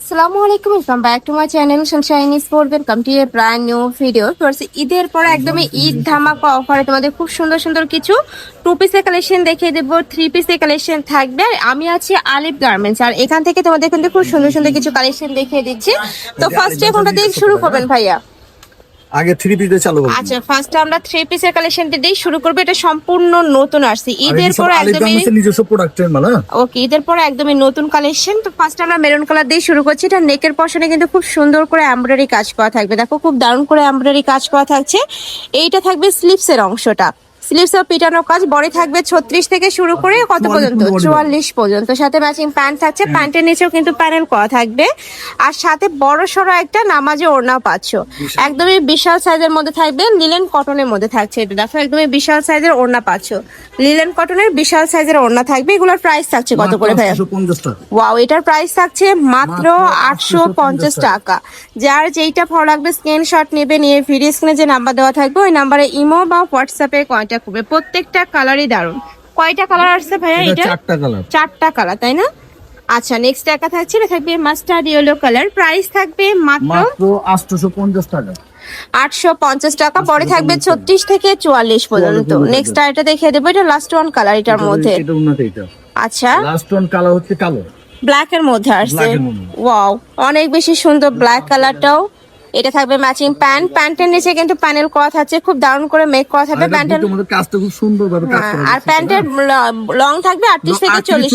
আসসালামু আলাইকুম, welcome back to my channel Sunshine sport. Welcome to A brand new video. ঈদের পরে একদমই ঈদ ধামাকা অফারে তোমাদের খুব সুন্দর সুন্দর কিছু টু পিসের কালেকশন দেখিয়ে দেবো, থ্রি পিসের কালেকশন থাকবে। আর আমি আছি আলিফ গার্মেন্টস, আর এখান থেকে তোমাদের কিন্তু খুব সুন্দর সুন্দর কিছু কালেকশন দেখিয়ে দিচ্ছি। তো ফার্স্টে কোনটা দিয়ে শুরু করবেন ভাইয়া? আগে থ্রি পিস দিয়ে চালু করব। আচ্ছা, ফার্স্টে আমরা থ্রি পিসের কালেকশন দিয়ে শুরু করব। এটা সম্পূর্ণ নতুন আসছে ঈদের পরে একদমই নিজস্ব প্রোডাক্টের মাল। ওকে, ঈদের পরে একদমই নতুন কালেকশন। তো ফার্স্ট আমরা মেরুন কালার দিয়ে শুরু করছি। এটা নেকের পশনে কিন্তু খুব সুন্দর করে এমব্রয়ডারি কাজ করা থাকবে। দেখো খুব দারুণ করে এমব্রয়ডারি কাজ করা থাকছে। এইটা থাকবে স্লিভসের অংশটা, স্লিভস পিটানো কাজ। বডি থাকবে 36 থেকে শুরু করে কত পর্যন্ত? 44 পর্যন্ত। সাথে ম্যাচিং প্যান্ট থাকছে, প্যান্টের নিচেও কিন্তু প্যানেল করা থাকবে। আর সাথে বড় সড়ো একটা নামাজে ওড়না পাচ্ছ। একদমই বিশাল সাইজের মধ্যে থাকবে, লিলেন কটনের মধ্যে থাকছে। এটা দেখো একদমই বিশাল সাইজের ওড়না পাচ্ছ, লিলেন কটনের বিশাল সাইজের ওড়না থাকবে। এগুলোর প্রাইস থাকছে কত করে ভাই? ওয়াও, এটার প্রাইস থাকছে মাত্র 850 টাকা। যার যেইটা ভালো লাগবে স্ক্রিনশট নেবে, নিয়ে ভিডিও স্ক্রিনে যে নাম্বার দেওয়া থাকবে ওই নাম্বারে ইমো বা হোয়াটসঅ্যাপে কন্ট্যাক্ট করবে। প্রত্যেকটা কালারই দারুন। কয়টা কালার আসছে ভাইয়া? এটা চারটা কালার, তাই না? আচ্ছা, নেক্সট একা থাকছে, এটা থাকবে মাস্টার্ড ইয়েলো কালার। প্রাইস থাকবে মাত্র 850 টাকা। 850 টাকা। পরে থাকবে 36 থেকে 44 পর্যন্ত। নেক্সট এটা দেখিয়ে দেবো, এটা লাস্ট ওয়ান কালার এটার মধ্যে। আচ্ছা, লাস্ট ওয়ান কালার হচ্ছে কালো, ব্ল্যাক এর মধ্যে আসছে। ওয়াও, অনেক বেশি সুন্দর ব্ল্যাক কালারটাও। এটা থাকবে ম্যাচিং প্যান্ট, প্যান্টের নিচে কিন্তু প্যানেল করা থাকছে, খুব দারুণ করে মেক করা থাকবে। প্যান্টের কাজটা খুব সুন্দর ভাবে কাজ করা। আর প্যান্টের লং থাকবে 38 থেকে 40,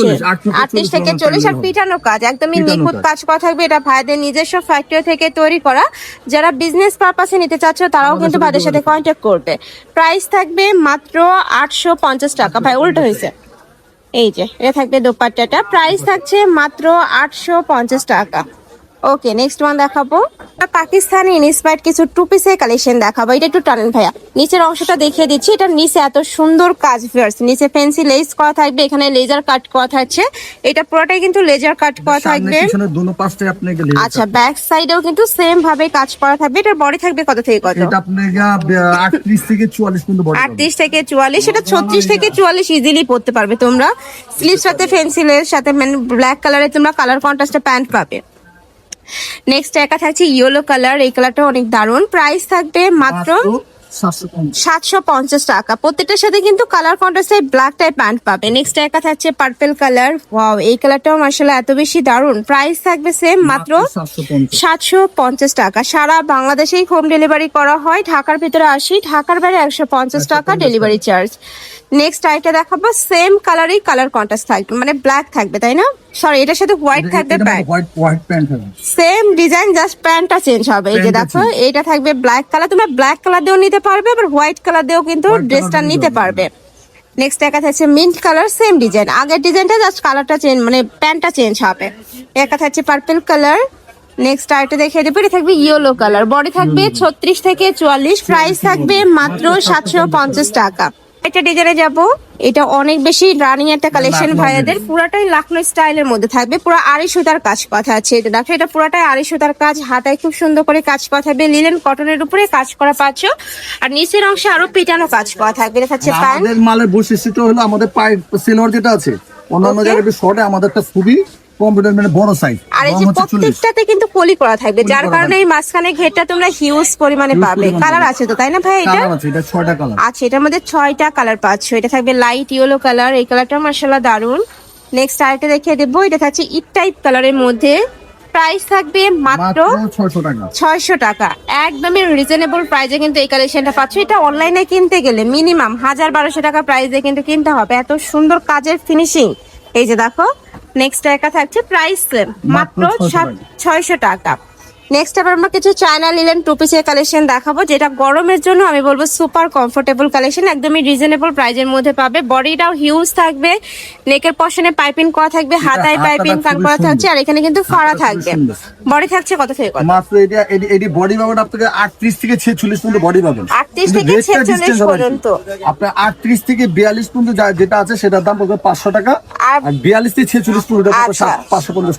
38 থেকে 40। আর পিটানো কাজ একদমই নিখুঁত কাজ করা থাকবে। এটা ভাইদের নিজস্ব ফ্যাক্টরি থেকে তৈরি করা। যারা বিজনেস পারপাসে নিতে চাচ্ছ তারাও কিন্তু ভাইদের সাথে কন্ট্যাক্ট করবে। প্রাইস থাকবে মাত্র 850 টাকা। ভাই উল্টো হয়েছে, এই যে এটা থাকবে দোপাট্টাটা। প্রাইস থাকছে মাত্র 850 টাকা। ওকে, নেক্সট ওয়ান দেখাবো। পাকিস্তানি ইন্সপায়ার্ড কিছু টু পিসের কালেকশন দেখাবো। এটা একটু টানেন ভাইয়া, নিচের অংশটা দেখিয়ে দিচ্ছি। এটা নিচে এত সুন্দর কাজ ফিয়ার্স, নিচে ফ্যান্সি লেস করা থাকবে, এখানে লেজার কাট করা থাকছে। এটা পুরোটাই কিন্তু লেজার কাট করা থাকবে। আচ্ছা, ব্যাক সাইডেও কিন্তু সেম ভাবে কাজ করা থাকবে। এটার বডি থাকবে কত থেকে কত? এটা আপনারা 38 থেকে 44 পর্যন্ত বডি। 38 থেকে 44, এটা 36 থেকে 44 ইজিলি পরতে পারবে তোমরা। স্লিভস সাথে ফ্যান্সি লেস সাথে ব্ল্যাক কালারে তোমরা কালার কন্ট্রাস্টে প্যান্ট পাবে। নেক্সট একা থাকছে ইয়েলো কালার, এই কালারটা অনেক দারুণ। প্রাইস থাকবে মাত্র 750 টাকা। প্রত্যেকটার সাথে কিন্তু কালার কন্ট্রাস্টে ব্ল্যাক টাইপ প্যান্ট পাবে। নেক্সট একা থাকছে পার্পল কালার। ওয়াও, এই কালারটাও মাশাআল্লাহ এত বেশি দারুণ। প্রাইস থাকবে সেম মাত্র 750 টাকা। সারা বাংলাদেশেই হোম ডেলিভারি করা হয়। ঢাকার ভিতরে 80, ঢাকার বাইরে 150 টাকা ডেলিভারি চার্জ। নেক্সট আইটা দেখাবো, সেম কালারই কালার কন্ট্রাস্ট থাকবে, মানে ব্ল্যাক থাকবে, তাই না? সরি, এটার সাথে হোয়াইট থাকবে প্যান্ট, হোয়াইট প্যান্ট হবে, সেম ডিজাইন, জাস্ট প্যান্টটা চেঞ্জ হবে। এই যে দেখো, এটা থাকবে ব্ল্যাক কালার। তোমরা ব্ল্যাক কালার দিয়েও নিতে পারবে, আবার হোয়াইট কালার দিয়েও কিন্তু ড্রেসটা নিতে পারবে। নেক্সট একা থাকছে মিন্ট কালার, সেম ডিজাইন, আগের ডিজাইনটা জাস্ট কালারটা চেঞ্জ, মানে প্যান্টটা চেঞ্জ হবে। একা থাকছে পার্পল কালার। নেক্সট আরেকটা দেখিয়ে দেবো, এটা থাকবে ইয়েলো কালার। বডি থাকবে 36 থেকে 44। প্রাইস থাকবে মাত্র 750 টাকা। একটা ডিজাইনে যাব, এটা অনেক বেশি রানিং একটা কালেকশন ভাইয়াদের। পুরাটাই লাখনৌ স্টাইলের মধ্যে থাকবে, পুরো আড়ি সুতার কাজ কথা আছে। এটা দেখো, এটা পুরাটাই আড়ি সুতার কাজ, হাতায় খুব সুন্দর করে কাজ করা থাকবে। লিলেন কটনের উপরে কাজ করা পাচ্ছ। আর নিচের অংশে আরো পিটানো কাজ করা থাকবে। এটা হচ্ছে প্যান্ট। আমাদের মালের বৈশিষ্ট্য হলো আমাদের পাইপ সিলোয়ার যেটা আছে, অন্যান্য জায়গায় শর্টে, আমাদেরটা খুবই কম্পিউটার মানে বড় সাইজ। আর এই যে প্রত্যেকটাতে কিন্তু পলি করা থাকবে, যার কারণে এই মাঝখানে ঘেরটা তোমরা হিউজ পরিমাণে পাবে। কালার আছে তো, তাই না ভাই? এটা এটা 6টা কালার আছে, এটার মধ্যে 6টা কালার পাচ্ছ। এটা থাকবে লাইট ইয়েলো কালার, এই কালারটা মাশাআল্লাহ দারুন। নেক্সট আরেকটা দেখিয়ে দেবো, এটা থাকছে ইট টাইপ কালারের মধ্যে। প্রাইস থাকবে মাত্র 600 টাকা। একদমই রিজনেবল প্রাইসে কিন্তু এই কালেকশনটা পাচ্ছ। এটা অনলাইনে কিনতে গেলে মিনিমাম 1000-1200 টাকা প্রাইসে কিন্তু কিনতে হবে, এত সুন্দর কাজের ফিনিশিং। এই যে দেখো, নেক্সট একা থাকছে প্রাইস মাত্র 600 টাকা। নেক্সট আবার আমরা কিছু চায়না লিলেন টু পিসের কালেকশন দেখাবো, যেটা গরমের জন্য আমি বলবো সুপার কমফোর্টেবল কালেকশন, একদমই রিজনেবল প্রাইজের মধ্যে পাবে। বডিটাও হিউজ থাকবে, নেকের পশনে পাইপিং করা থাকবে, হাতায় পাইপিং কাট করা থাকছে, আর এখানে কিন্তু ফাড়া থাকবে। বডি থাকছে কত থেকে কত? মাত্র এডি বডি পাবেন আপনাদের 38 থেকে 46 পর্যন্ত বডি পাবেন। 38 থেকে 46 পর্যন্ত। আপনার 38 থেকে 42 পর্যন্ত যেটা আছে সেটার দাম পড়বে 500 টাকা, আর 42 থেকে 46 পর্যন্ত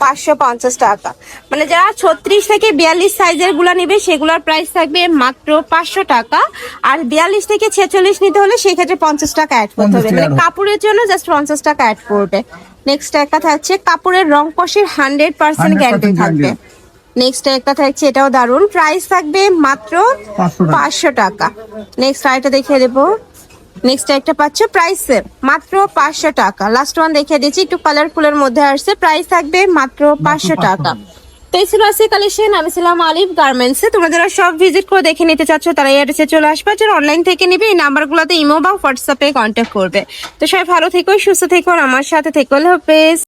550 টাকা। মানে যারা 36 থেকে 42 সাইজের গুলা নিবে সেগুলোর প্রাইস থাকবে মাত্র 500 টাকা। আর 42 থেকে 46 নিতে হলে সেই ক্ষেত্রে 50 টাকা অ্যাড করতে হবে, মানে কাপড়ের জন্য জাস্ট 50 টাকা অ্যাড করবে। নেক্সট একটা থাকছে কাপড়ের রং কষের 100% গ্যারান্টি 100% থাকবে। নেক্সট একটা থাকছে, এটাও দারুন, প্রাইস থাকবে মাত্র 500 টাকা। 500 টাকা। নেক্সট আরেকটা দেখিয়ে দেবো। নেক্সট একটা পাচ্ছ প্রাইস মাত্র 500 টাকা। লাস্ট ওয়ান দেখিয়ে দিচ্ছি, একটু কালারফুলের মধ্যে আসছে, প্রাইস থাকবে মাত্র 500 টাকা। তো এই ছিল আজকে কালেকশন। আমি ছিলাম আলিফ গার্মেন্টসে। তোমরা যারা সব ভিজিট করে দেখে নিতে চাচ্ছ তারা এই অ্যাড্রেসে চলে আসবে, যারা অনলাইন থেকে নিবে এই নাম্বারগুলোতে ইমো বা হোয়াটসঅ্যাপে কন্ট্যাক্ট করবে। তো সবাই ভালো থেকো, সুস্থ থেকো, আর আমার সাথে থেকো। আল্লাহ হাফেজ।